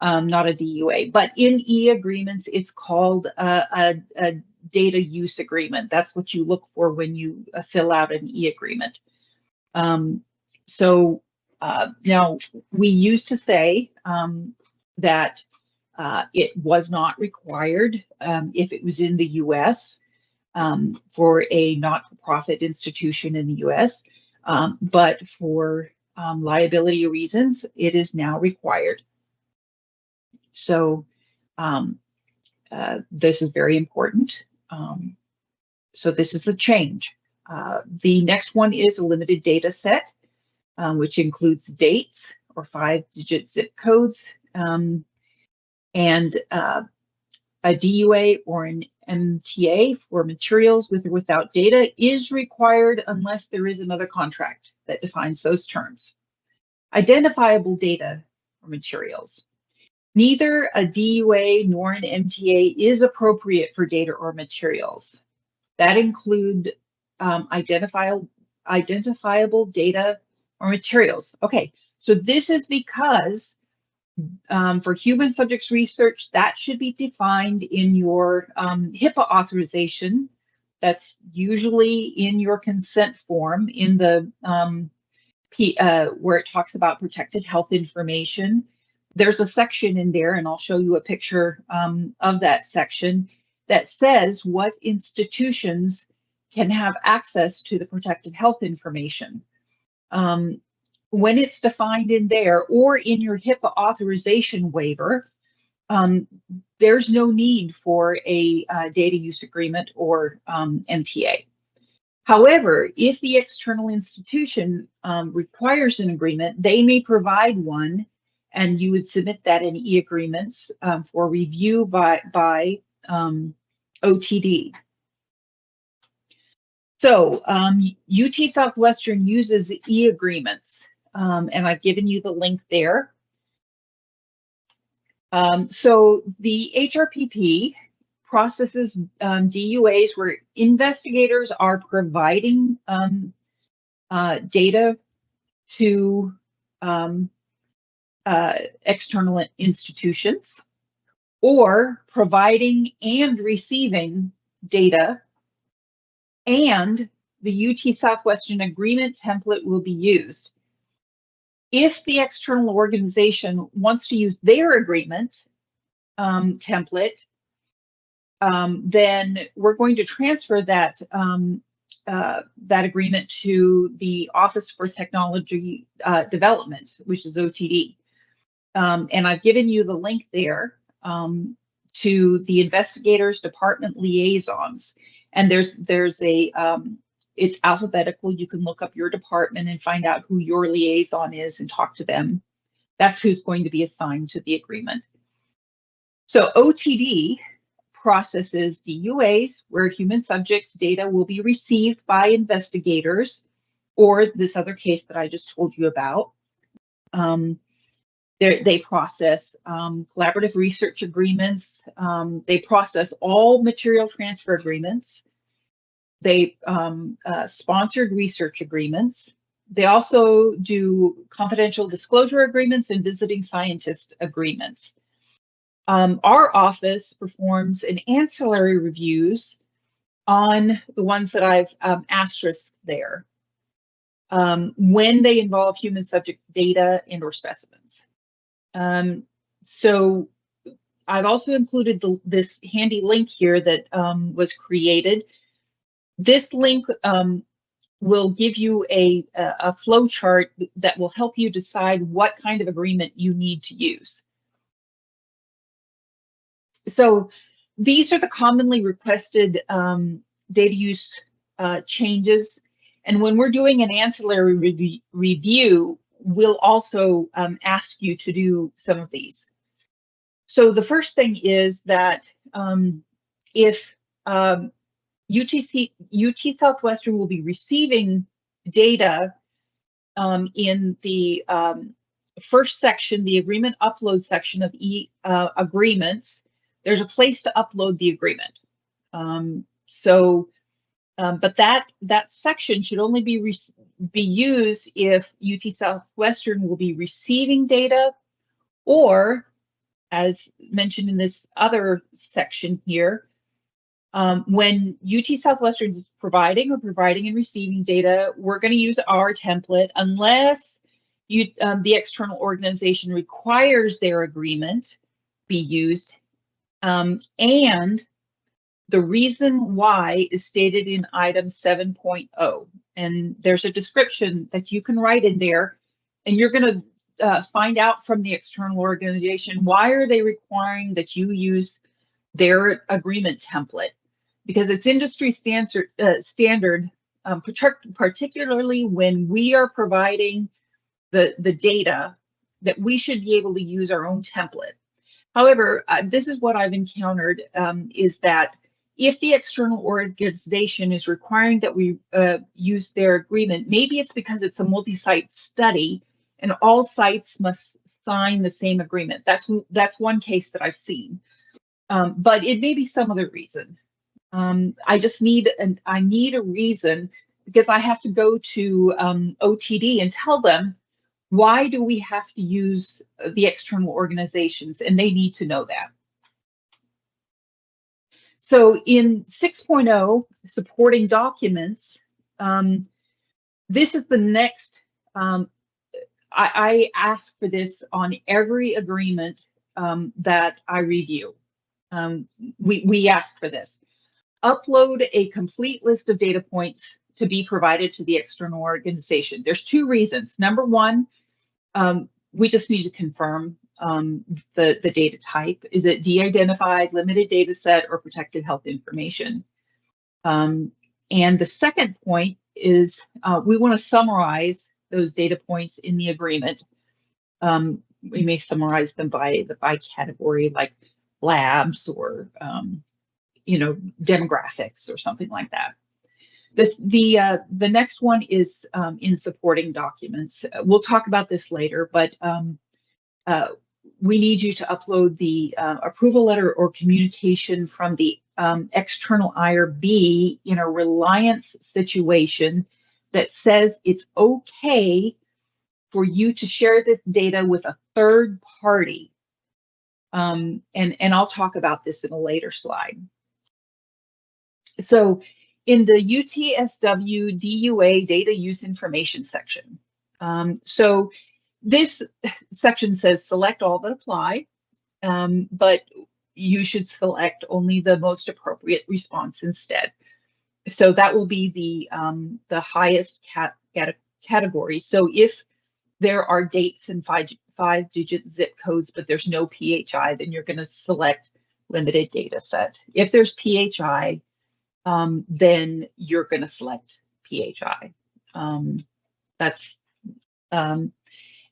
not a DUA. But in e-agreements, it's called a data use agreement. That's what you look for when you fill out an e-agreement. Now, we used to say that it was not required if it was in the US for a not-for-profit institution in the US, but for liability reasons, it is now required. So this is very important. So this is a change. The next one is a limited data set, which includes dates or 5-digit zip codes, and a DUA or an MTA for materials with or without data is required unless there is another contract that defines those terms. Identifiable data or materials. Neither a DUA nor an MTA is appropriate for data or materials. That include identifiable data or materials. Okay, so this is because for human subjects research, that should be defined in your HIPAA authorization. That's usually in your consent form in the where it talks about protected health information. There's a section in there, and I'll show you a picture of that section that says what institutions can have access to the protected health information. When it's defined in there or in your HIPAA authorization waiver, there's no need for a data use agreement or MTA. However, if the external institution requires an agreement, they may provide one, and you would submit that in e-agreements for review by OTD. So UT Southwestern uses e-agreements, and I've given you the link there. So the HRPP processes DUAs where investigators are providing data to external institutions, or providing and receiving data, and the UT Southwestern agreement template will be used. If the external organization wants to use their agreement template, then we're going to transfer that that agreement to the Office for Technology Development, which is OTD. And I've given you the link there to the investigators department liaisons. And there's a it's alphabetical. You can look up your department and find out who your liaison is and talk to them. That's who's going to be assigned to the agreement. So OTD processes DUAs where human subjects data will be received by investigators, or this other case that I just told you about. They process collaborative research agreements. They process all material transfer agreements. They sponsored research agreements. They also do confidential disclosure agreements and visiting scientist agreements. Our office performs an ancillary reviews on the ones that I've asterisked there when they involve human subject data and or specimens. So I've also included this handy link here that was created. This link will give you a flow chart that will help you decide what kind of agreement you need to use. So these are the commonly requested data use changes. And when we're doing an ancillary review, we'll also ask you to do some of these. So the first thing is that if UT Southwestern will be receiving data in the first section, the agreement upload section of agreements, there's a place to upload the agreement. But that section should only be used if UT Southwestern will be receiving data, or as mentioned in this other section here, when UT Southwestern is providing and receiving data, we're going to use our template unless the external organization requires their agreement be used. And the reason why is stated in item 7.0. And there's a description that you can write in there, and you're going to find out from the external organization, why are they requiring that you use their agreement template? Because it's industry standard, particularly when we are providing the data, that we should be able to use our own template. However, this is what I've encountered, is that if the external organization is requiring that we use their agreement, maybe it's because it's a multi-site study and all sites must sign the same agreement. That's one case that I've seen, but it may be some other reason. I just need a reason, because I have to go to OTD and tell them, why do we have to use the external organizations, and they need to know that. So in 6.0, supporting documents, this is the next, I ask for this on every agreement that I review. We ask for this. Upload a complete list of data points to be provided to the external organization. There's two reasons. Number one, we just need to confirm the data type. Is it de-identified, limited data set, or protected health information? And the second point is we want to summarize those data points in the agreement. We may summarize them by category, like labs or demographics or something like that. The next one is in supporting documents. We'll talk about this later, but we need you to upload the approval letter or communication from the external IRB in a reliance situation that says it's okay for you to share this data with a third party. And I'll talk about this in a later slide. So in the UTSW DUA data use information section, so this section says select all that apply, but you should select only the most appropriate response instead. So that will be the highest category. So if there are dates and five-digit zip codes, but there's no PHI, then you're going to select limited data set. If there's PHI, then you're going to select PHI.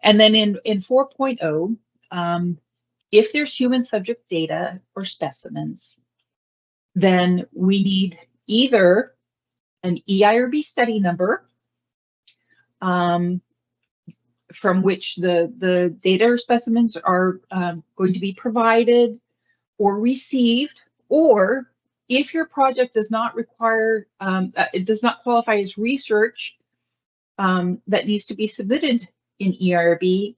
And then in 4.0, if there's human subject data or specimens, then we need either an EIRB study number, from which the data or specimens are going to be provided or received, or if your project does not require, it does not qualify as research that needs to be submitted in EIRB,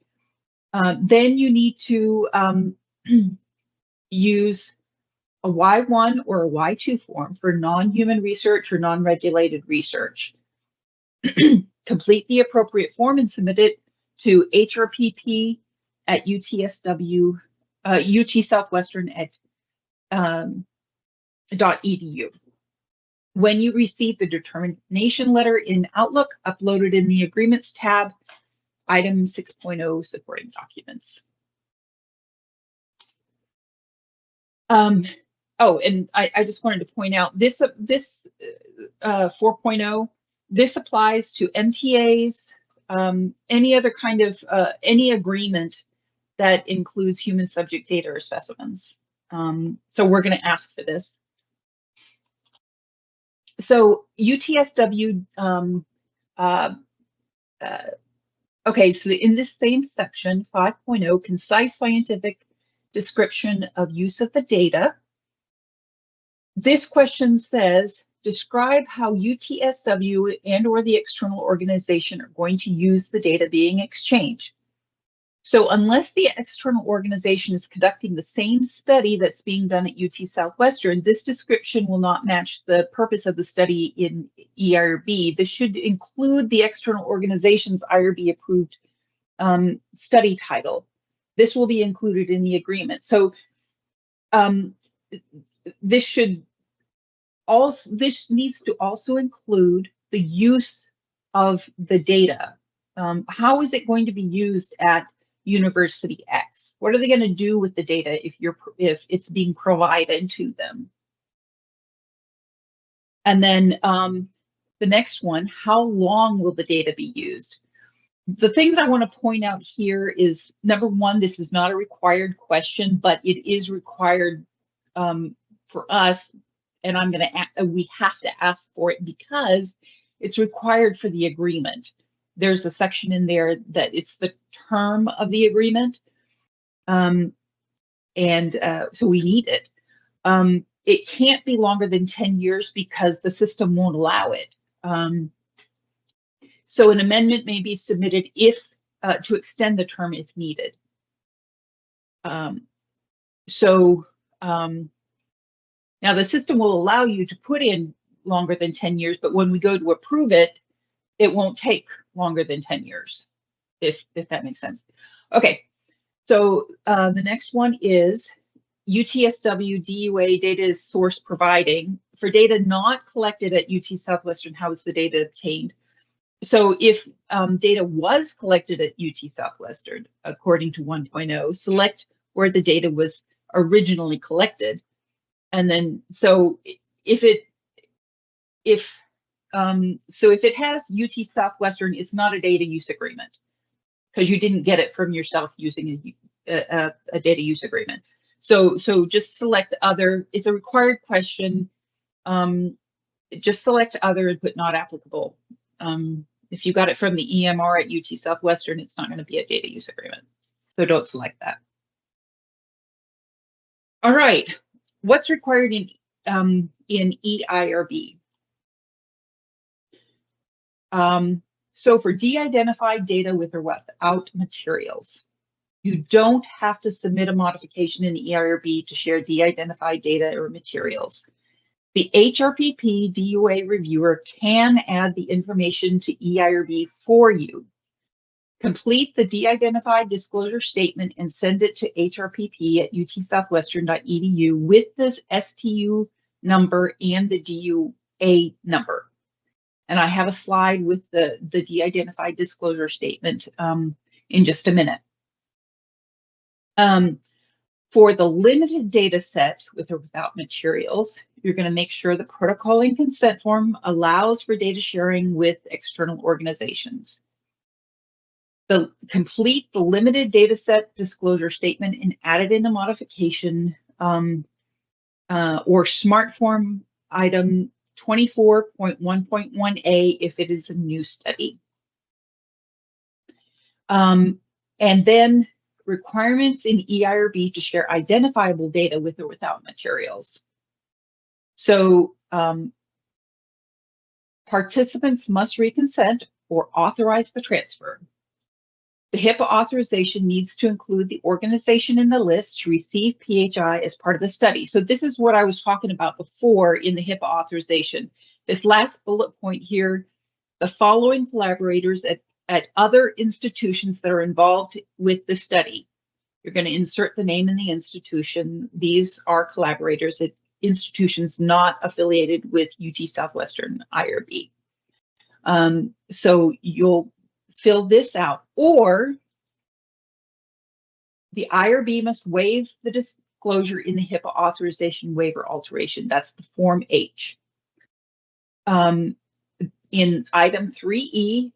then you need to use a Y1 or a Y2 form for non-human research or non-regulated research. Complete the appropriate form and submit it to HRPP at UTSW, UT Southwestern at .edu. When you receive the determination letter in Outlook, upload it in the Agreements tab, item 6.0, supporting documents. Oh, and I just wanted to point out this 4.0 This applies to MTAs, any other kind of, any agreement that includes human subject data or specimens. So we're going to ask for this. So UTSW, okay, so in this same section, 5.0, concise scientific description of use of the data. This question says, describe how UTSW and or the external organization are going to use the data being exchanged. So unless the external organization is conducting the same study that's being done at UT Southwestern, this description will not match the purpose of the study in EIRB. This should include the external organization's IRB approved study title. This will be included in the agreement. So this needs to also include the use of the data. How is it going to be used at University X? What are they going to do with the data if it's being provided to them? And then the next one, how long will the data be used? The things I want to point out here is, number one, this is not a required question, but it is required for us, and we have to ask for it because it's required for the agreement. There's a section in there that it's the term of the agreement, so we need it. It can't be longer than 10 years because the system won't allow it. So an amendment may be submitted if to extend the term if needed. Now the system will allow you to put in longer than 10 years, but when we go to approve it, it won't take longer than 10 years, if that makes sense. Okay, so the next one is UTSW DUA data is source providing. For data not collected at UT Southwestern, how is the data obtained? So if data was collected at UT Southwestern, according to 1.0, select where the data was originally collected. And then, so if it has UT Southwestern, it's not a data use agreement because you didn't get it from yourself using a data use agreement. So just select other. It's a required question. Just select other and put not applicable. If you got it from the EMR at UT Southwestern, it's not going to be a data use agreement. So don't select that. All right. What's required in EIRB? So for de-identified data with or without materials, you don't have to submit a modification in EIRB to share de-identified data or materials. The HRPP DUA reviewer can add the information to EIRB for you. Complete the de-identified disclosure statement and send it to HRPP at utsouthwestern.edu with this STU number and the DUA number. And I have a slide with the de-identified disclosure statement in just a minute. For the limited data set with or without materials, you're going to make sure the protocol and consent form allows for data sharing with external organizations. Complete the limited data set disclosure statement and add it in a modification or smart form item 24.1.1a if it is a new study. And then requirements in EIRB to share identifiable data with or without materials. So participants must reconsent or authorize the transfer. The HIPAA authorization needs to include the organization in the list to receive PHI as part of the study. So this is what I was talking about before in the HIPAA authorization. This last bullet point here, the following collaborators at other institutions that are involved with the study. You're going to insert the name in the institution. These are collaborators at institutions not affiliated with UT Southwestern IRB. So you'll fill this out, or the IRB must waive the disclosure in the HIPAA authorization waiver alteration. That's the Form H. In item 3E,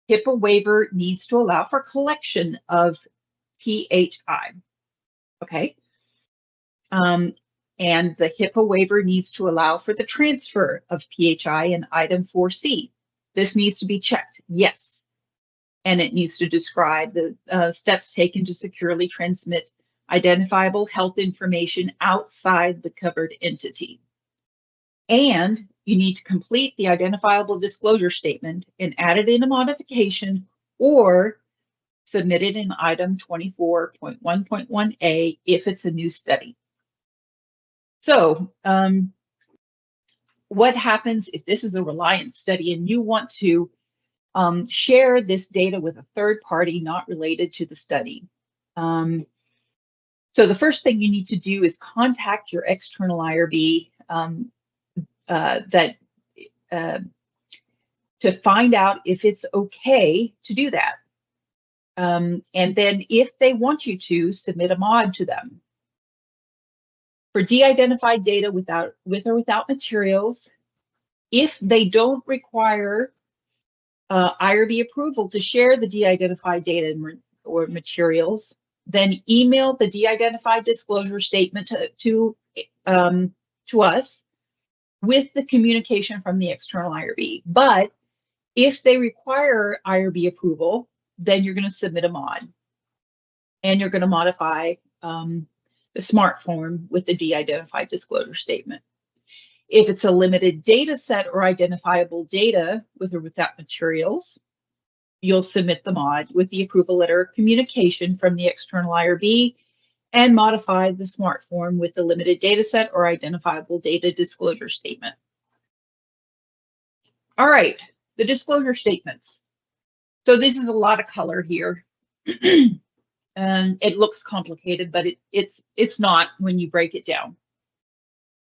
HIPAA waiver needs to allow for collection of PHI. Okay. And the HIPAA waiver needs to allow for the transfer of PHI in item 4C. This needs to be checked, yes. And it needs to describe the steps taken to securely transmit identifiable health information outside the covered entity. And you need to complete the identifiable disclosure statement and add it in a modification or submit it in item 24.1.1a if it's a new study. So what happens if this is a reliance study and you want to share this data with a third party not related to the study? So the first thing you need to do is contact your external IRB to find out if it's okay to do that. And then if they want you to, submit a mod to them. For de-identified data with or without materials, if they don't require IRB approval to share the de-identified data or materials, then email the de-identified disclosure statement to us with the communication from the external IRB. But if they require IRB approval, then you're going to submit a mod, and you're going to modify the SMART form with the de-identified disclosure statement. If it's a limited data set or identifiable data with or without materials, you'll submit the mod with the approval letter of communication from the external IRB and modify the SMART form with the limited data set or identifiable data disclosure statement. All right, the disclosure statements. So this is a lot of color here. And it looks complicated, but it's not when you break it down.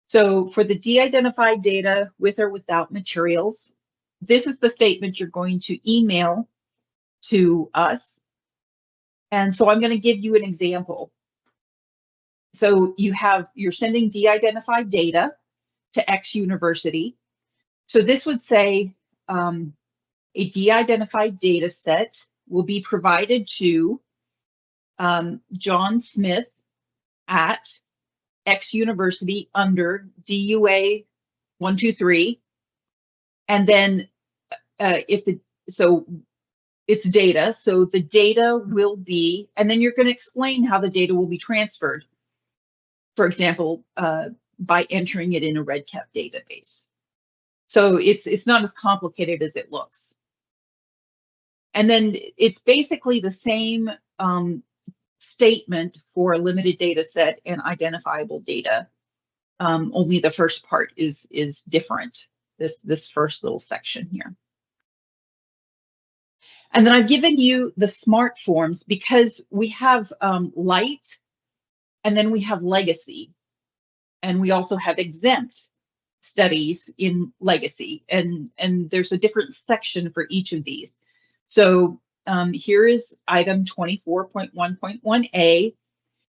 So for the de-identified data with or without materials, this is the statement you're going to email to us. And so I'm going to give you an example. So you're sending de-identified data to X university. So this would say a de-identified data set will be provided to John Smith at X university under DUA 123. And then it's data. So the data will be, and then you're going to explain how the data will be transferred. For example, by entering it in a REDCap database. So it's not as complicated as it looks. And then it's basically the same statement for a limited data set and identifiable data. Only the first part is different, this first little section here. And then I've given you the SMART forms because we have light, and then we have legacy, and we also have exempt studies in legacy, and there's a different section for each of these. So here is item 24.1.1a,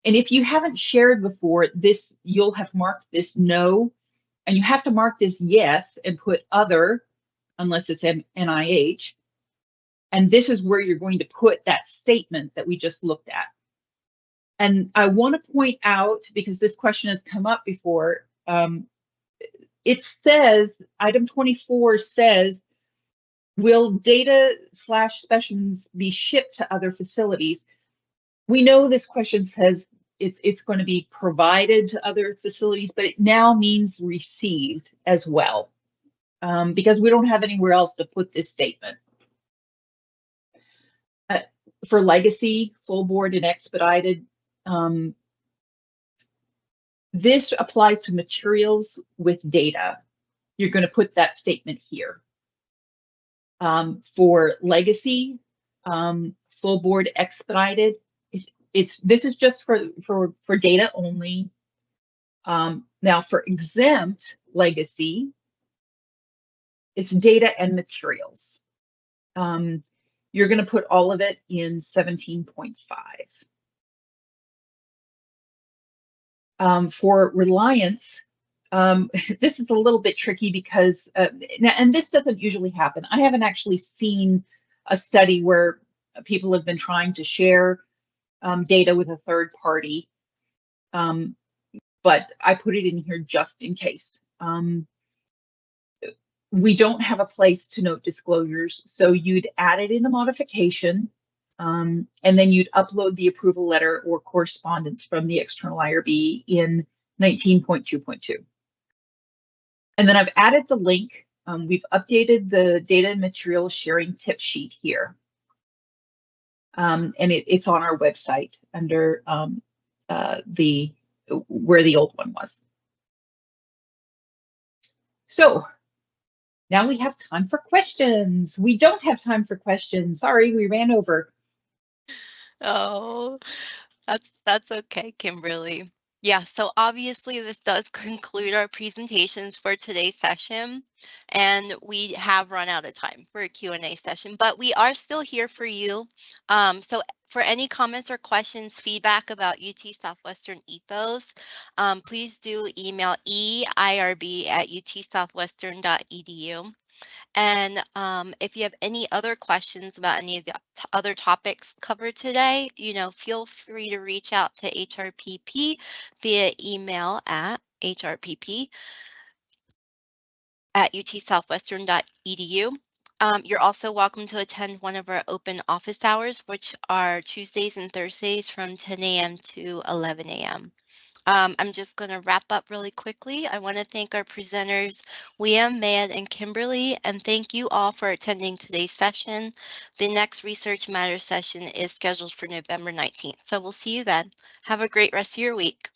and if you haven't shared before this, you'll have marked this no, and you have to mark this yes and put other, unless it's NIH, and this is where you're going to put that statement that we just looked at. And I want to point out, because this question has come up before, it says, item 24 says, will data/specimens be shipped to other facilities? We know this question says it's going to be provided to other facilities, but it now means received as well, because we don't have anywhere else to put this statement. For legacy, full board, and expedited, this applies to materials with data. You're going to put that statement here. For legacy, full board, expedited, this is just for data only. Now for exempt legacy, it's data and materials. You're going to put all of it in 17.5. For reliance, This is a little bit tricky because, and this doesn't usually happen. I haven't actually seen a study where people have been trying to share data with a third party, but I put it in here just in case. We don't have a place to note disclosures, so you'd add it in a modification, and then you'd upload the approval letter or correspondence from the external IRB in 19.2.2. And then I've added the link. We've updated the data and material sharing tip sheet here. And it's on our website under where the old one was. So now we have time for questions. We don't have time for questions. Sorry, we ran over. Oh, that's okay, Kimberly. Yeah, so obviously this does conclude our presentations for today's session, and we have run out of time for a Q&A session, but we are still here for you. So for any comments or questions, feedback about UT Southwestern Ethos, please do email eirb@utsouthwestern.edu. And if you have any other questions about any of the other topics covered today, feel free to reach out to HRPP via email at hrpp@utsouthwestern.edu. You're also welcome to attend one of our open office hours, which are Tuesdays and Thursdays from 10 a.m. to 11 a.m. I'm just going to wrap up really quickly. I want to thank our presenters, Liam, Mad, and Kimberly, and thank you all for attending today's session. The next Research Matters session is scheduled for November 19th, so we'll see you then. Have a great rest of your week.